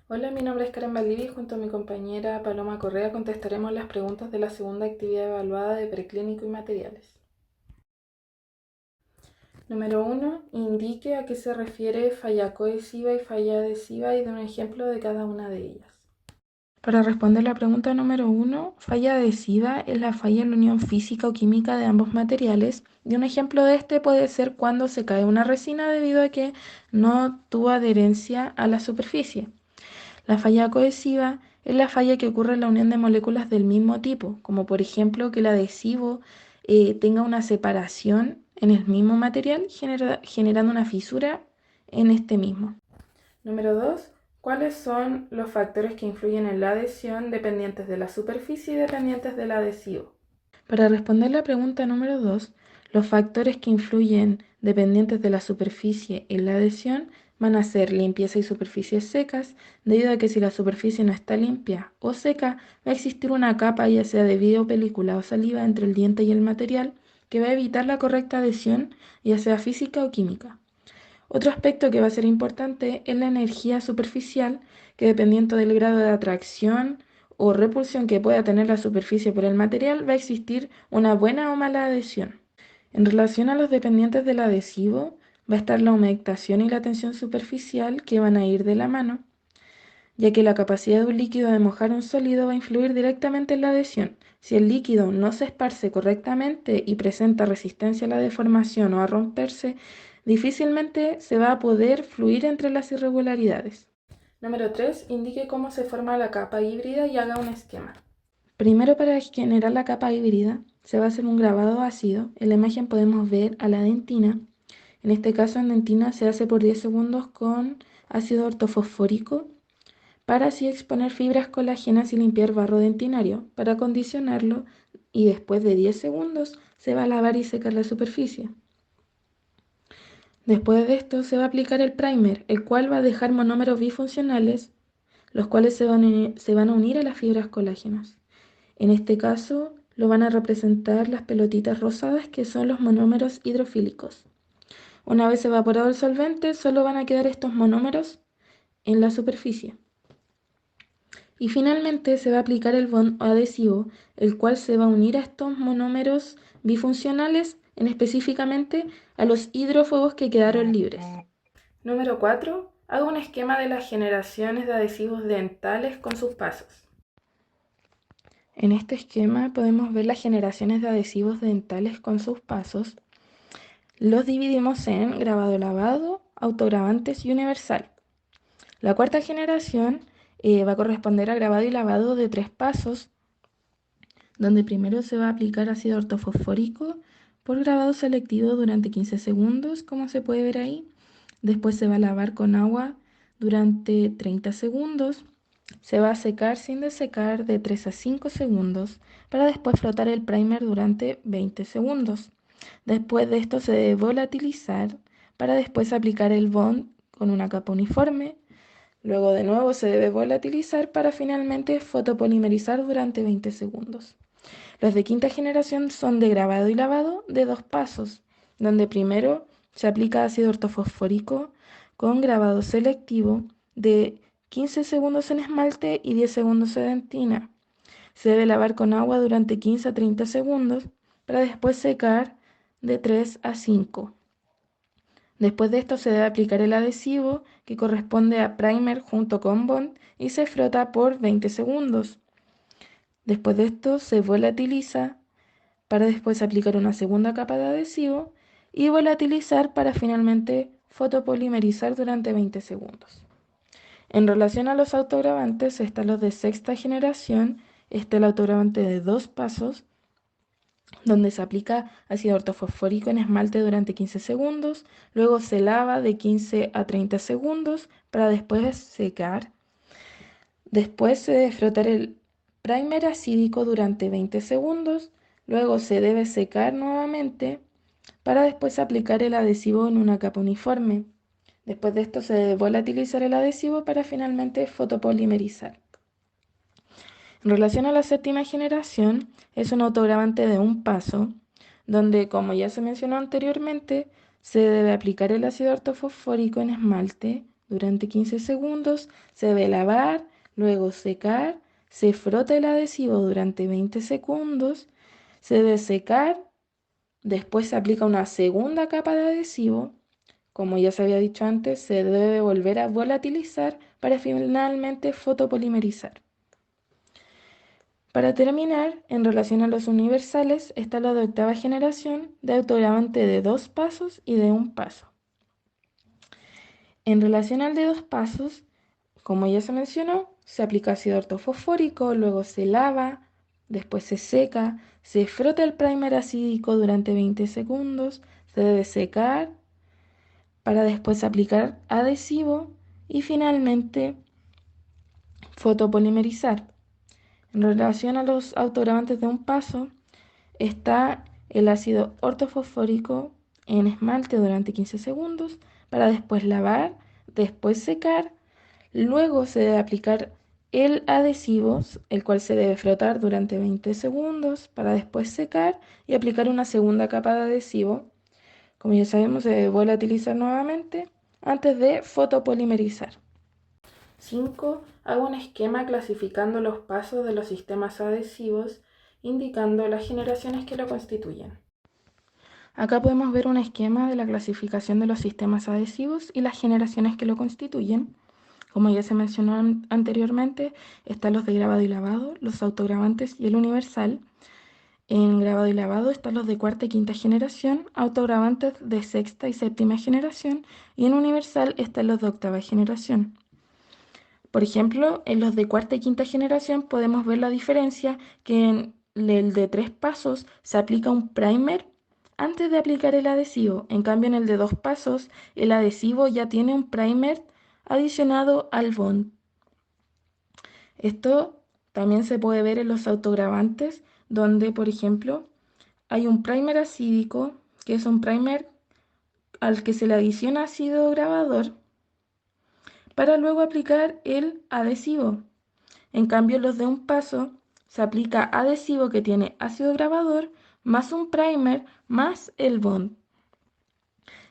Hola, mi nombre es Karen Valdivia y junto a mi compañera Paloma Correa contestaremos las preguntas de la segunda actividad evaluada de preclínico y materiales. Número 1. Indique a qué se refiere falla cohesiva y falla adhesiva y dé un ejemplo de cada una de ellas. Para responder la pregunta número 1, falla adhesiva es la falla en la unión física o química de ambos materiales y un ejemplo de este puede ser cuando se cae una resina debido a que no tuvo adherencia a la superficie. La falla cohesiva es la falla que ocurre en la unión de moléculas del mismo tipo, como por ejemplo que el adhesivo tenga una separación en el mismo material, generando una fisura en este mismo. Número 2. ¿Cuáles son los factores que influyen en la adhesión dependientes de la superficie y dependientes del adhesivo? Para responder la pregunta número 2, los factores que influyen dependientes de la superficie en la adhesión van a ser limpieza y superficies secas, debido a que si la superficie no está limpia o seca, va a existir una capa ya sea de vidrio, película o saliva entre el diente y el material que va a evitar la correcta adhesión, ya sea física o química. Otro aspecto que va a ser importante es la energía superficial, que dependiendo del grado de atracción o repulsión que pueda tener la superficie por el material, va a existir una buena o mala adhesión. En relación a los dependientes del adhesivo, va a estar la humectación y la tensión superficial que van a ir de la mano, ya que la capacidad de un líquido de mojar un sólido va a influir directamente en la adhesión. Si el líquido no se esparce correctamente y presenta resistencia a la deformación o a romperse, difícilmente se va a poder fluir entre las irregularidades. Número 3. Indique cómo se forma la capa híbrida y haga un esquema. Primero, para generar la capa híbrida, se va a hacer un grabado ácido. En la imagen podemos ver a la dentina. En este caso, en dentina se hace por 10 segundos con ácido ortofosfórico para así exponer fibras colágenas y limpiar barro dentinario. Para acondicionarlo y después de 10 segundos se va a lavar y secar la superficie. Después de esto se va a aplicar el primer, el cual va a dejar monómeros bifuncionales, los cuales se van a unir a las fibras colágenas. En este caso lo van a representar las pelotitas rosadas, que son los monómeros hidrofílicos. Una vez evaporado el solvente, solo van a quedar estos monómeros en la superficie. Y finalmente se va a aplicar el bond adhesivo, el cual se va a unir a estos monómeros bifuncionales, en específicamente a los hidrófobos que quedaron libres. Número 4. Haga un esquema de las generaciones de adhesivos dentales con sus pasos. En este esquema podemos ver las generaciones de adhesivos dentales con sus pasos. Los dividimos en grabado lavado, autogravantes y universal. La cuarta generación va a corresponder a grabado y lavado de 3 pasos, donde primero se va a aplicar ácido ortofosfórico por grabado selectivo durante 15 segundos, como se puede ver ahí. Después se va a lavar con agua durante 30 segundos. Se va a secar sin desecar de 3 a 5 segundos para después frotar el primer durante 20 segundos. Después de esto se debe volatilizar para después aplicar el bond con una capa uniforme. Luego de nuevo se debe volatilizar para finalmente fotopolimerizar durante 20 segundos. Los de quinta generación son de grabado y lavado de 2 pasos, donde primero se aplica ácido ortofosfórico con grabado selectivo de 15 segundos en esmalte y 10 segundos en dentina. Se debe lavar con agua durante 15 a 30 segundos para después secar de 3 a 5. Después de esto se debe aplicar el adhesivo, que corresponde a primer junto con bond, y se frota por 20 segundos. Después de esto se volatiliza para después aplicar una segunda capa de adhesivo y volatilizar para finalmente fotopolimerizar durante 20 segundos. En relación a los autogravantes, están los de sexta generación. Está el autogravante de 2 pasos, donde se aplica ácido ortofosfórico en esmalte durante 15 segundos, luego se lava de 15 a 30 segundos para después secar. Después se debe frotar el primer acídico durante 20 segundos, luego se debe secar nuevamente para después aplicar el adhesivo en una capa uniforme. Después de esto se debe volatilizar el adhesivo para finalmente fotopolimerizar. En relación a la séptima generación, es un autograbante de un paso, donde, como ya se mencionó anteriormente, se debe aplicar el ácido ortofosfórico en esmalte durante 15 segundos, se debe lavar, luego secar, se frota el adhesivo durante 20 segundos, se debe secar, después se aplica una segunda capa de adhesivo. Como ya se había dicho antes, se debe volver a volatilizar para finalmente fotopolimerizar. Para terminar, en relación a los universales, está la de octava generación de autograbante de 2 pasos y de 1 paso. En relación al de 2 pasos, como ya se mencionó, se aplica ácido ortofosfórico, luego se lava, después se seca, se frota el primer acídico durante 20 segundos, se debe secar para después aplicar adhesivo y finalmente fotopolimerizar. En relación a los autograbantes de un paso, está el ácido ortofosfórico en esmalte durante 15 segundos para después lavar, después secar. Luego se debe aplicar el adhesivo, el cual se debe frotar durante 20 segundos para después secar y aplicar una segunda capa de adhesivo. Como ya sabemos, se debe volatilizar nuevamente antes de fotopolimerizar. 5. Hago un esquema clasificando los pasos de los sistemas adhesivos, indicando las generaciones que lo constituyen. Acá podemos ver un esquema de la clasificación de los sistemas adhesivos y las generaciones que lo constituyen. Como ya se mencionó anteriormente, están los de grabado y lavado, los autograbantes y el universal. En grabado y lavado están los de cuarta y quinta generación, autograbantes de sexta y séptima generación, y en universal están los de octava generación. Por ejemplo, en los de cuarta y quinta generación podemos ver la diferencia que en el de 3 pasos se aplica un primer antes de aplicar el adhesivo. En cambio, en el de 2 pasos, el adhesivo ya tiene un primer adicionado al bond. Esto también se puede ver en los autograbantes, donde, por ejemplo, hay un primer acídico, que es un primer al que se le adiciona ácido grabador, para luego aplicar el adhesivo. En cambio, los de un paso se aplica adhesivo que tiene ácido grabador más un primer más el bond.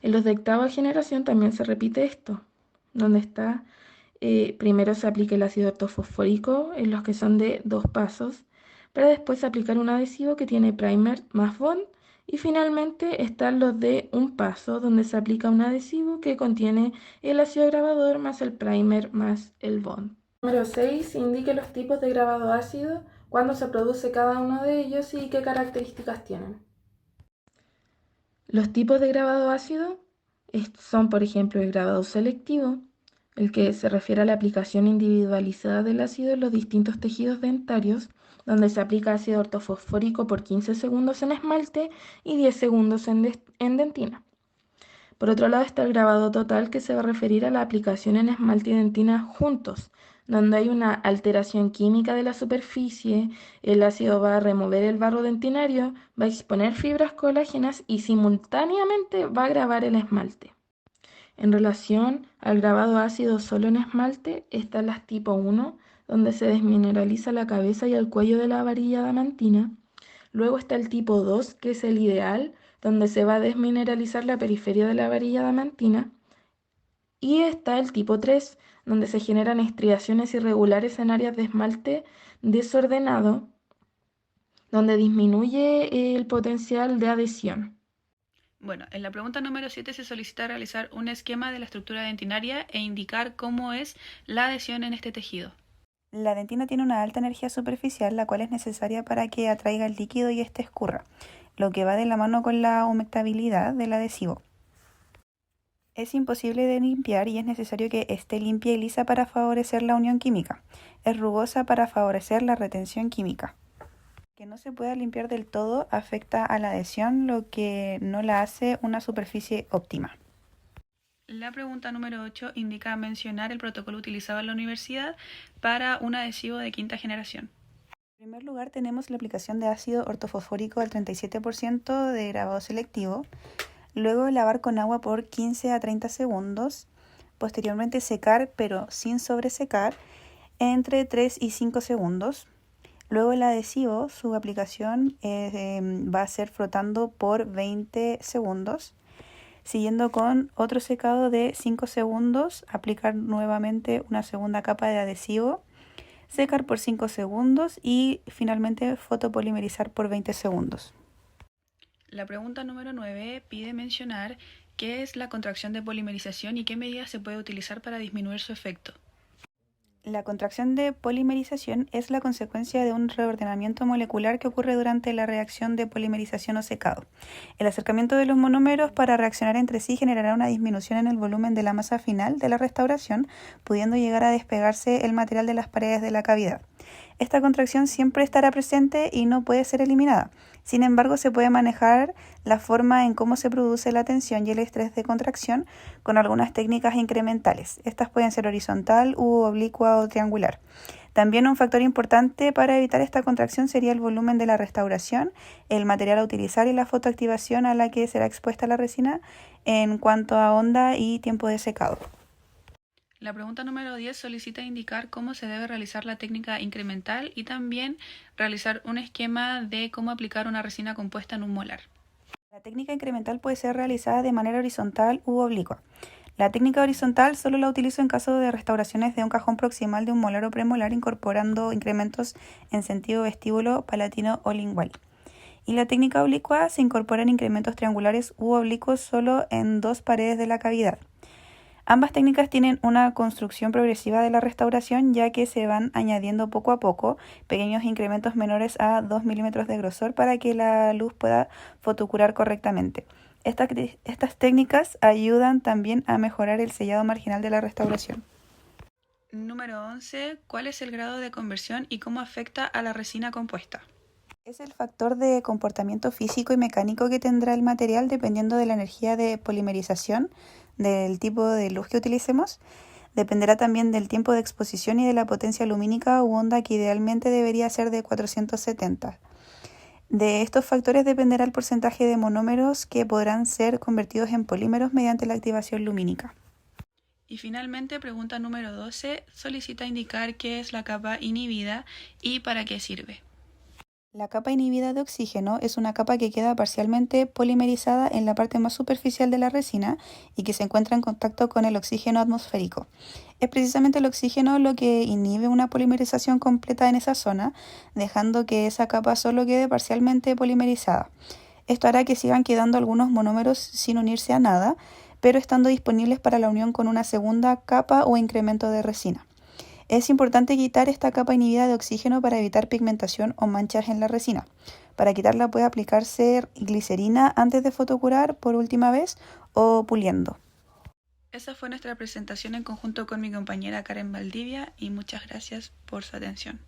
En los de octava generación también se repite esto, donde está primero se aplica el ácido ortofosfórico en los que son de 2 pasos, para después aplicar un adhesivo que tiene primer más bond y finalmente están los de un paso donde se aplica un adhesivo que contiene el ácido grabador más el primer más el bond. Número 6. Indique los tipos de grabado ácido, cuándo se produce cada uno de ellos y qué características tienen. Los tipos de grabado ácido son, por ejemplo, el grabado selectivo, el que se refiere a la aplicación individualizada del ácido en los distintos tejidos dentarios, donde se aplica ácido ortofosfórico por 15 segundos en esmalte y 10 segundos en dentina. Por otro lado está el grabado total, que se va a referir a la aplicación en esmalte y dentina juntos, donde hay una alteración química de la superficie, el ácido va a remover el barro dentinario, va a exponer fibras colágenas y simultáneamente va a grabar el esmalte. En relación al grabado ácido solo en esmalte, están las tipo 1, donde se desmineraliza la cabeza y el cuello de la varilla adamantina. Luego está el tipo 2, que es el ideal, donde se va a desmineralizar la periferia de la varilla adamantina. Y está el tipo 3, donde se generan estriaciones irregulares en áreas de esmalte desordenado, donde disminuye el potencial de adhesión. Bueno, en la pregunta número 7 se solicita realizar un esquema de la estructura dentinaria e indicar cómo es la adhesión en este tejido. La dentina tiene una alta energía superficial, la cual es necesaria para que atraiga el líquido y éste escurra, lo que va de la mano con la humectabilidad del adhesivo. Es imposible de limpiar y es necesario que esté limpia y lisa para favorecer la unión química. Es rugosa para favorecer la retención química. Que no se pueda limpiar del todo afecta a la adhesión, lo que no la hace una superficie óptima. La pregunta número 8 indica mencionar el protocolo utilizado en la universidad para un adhesivo de quinta generación. En primer lugar tenemos la aplicación de ácido ortofosfórico al 37% de grabado selectivo, luego lavar con agua por 15 a 30 segundos, posteriormente secar pero sin sobresecar entre 3 y 5 segundos. Luego el adhesivo, su aplicación va a ser frotando por 20 segundos. Siguiendo con otro secado de 5 segundos, aplicar nuevamente una segunda capa de adhesivo, secar por 5 segundos y finalmente fotopolimerizar por 20 segundos. La pregunta número 9 pide mencionar qué es la contracción de polimerización y qué medidas se puede utilizar para disminuir su efecto. La contracción de polimerización es la consecuencia de un reordenamiento molecular que ocurre durante la reacción de polimerización o secado. El acercamiento de los monómeros para reaccionar entre sí generará una disminución en el volumen de la masa final de la restauración, pudiendo llegar a despegarse el material de las paredes de la cavidad. Esta contracción siempre estará presente y no puede ser eliminada. Sin embargo, se puede manejar la forma en cómo se produce la tensión y el estrés de contracción con algunas técnicas incrementales. Estas pueden ser horizontal u oblicua o triangular. También un factor importante para evitar esta contracción sería el volumen de la restauración, el material a utilizar y la fotoactivación a la que será expuesta la resina en cuanto a onda y tiempo de secado. La pregunta número 10 solicita indicar cómo se debe realizar la técnica incremental y también realizar un esquema de cómo aplicar una resina compuesta en un molar. La técnica incremental puede ser realizada de manera horizontal u oblicua. La técnica horizontal solo la utilizo en caso de restauraciones de un cajón proximal de un molar o premolar incorporando incrementos en sentido vestíbulo, palatino o lingual. Y la técnica oblicua se incorporan incrementos triangulares u oblicuos solo en dos paredes de la cavidad. Ambas técnicas tienen una construcción progresiva de la restauración, ya que se van añadiendo poco a poco pequeños incrementos menores a 2 milímetros de grosor para que la luz pueda fotocurar correctamente. Estas técnicas ayudan también a mejorar el sellado marginal de la restauración. Número 11. ¿Cuál es el grado de conversión y cómo afecta a la resina compuesta? Es el factor de comportamiento físico y mecánico que tendrá el material dependiendo de la energía de polimerización, del tipo de luz que utilicemos. Dependerá también del tiempo de exposición y de la potencia lumínica u onda, que idealmente debería ser de 470. De estos factores dependerá el porcentaje de monómeros que podrán ser convertidos en polímeros mediante la activación lumínica. Y finalmente, pregunta número 12 solicita indicar qué es la capa inhibida y para qué sirve. La capa inhibida de oxígeno es una capa que queda parcialmente polimerizada en la parte más superficial de la resina y que se encuentra en contacto con el oxígeno atmosférico. Es precisamente el oxígeno lo que inhibe una polimerización completa en esa zona, dejando que esa capa solo quede parcialmente polimerizada. Esto hará que sigan quedando algunos monómeros sin unirse a nada, pero estando disponibles para la unión con una segunda capa o incremento de resina. Es importante quitar esta capa inhibida de oxígeno para evitar pigmentación o manchas en la resina. Para quitarla puede aplicarse glicerina antes de fotocurar por última vez o puliendo. Esa fue nuestra presentación en conjunto con mi compañera Karen Valdivia y muchas gracias por su atención.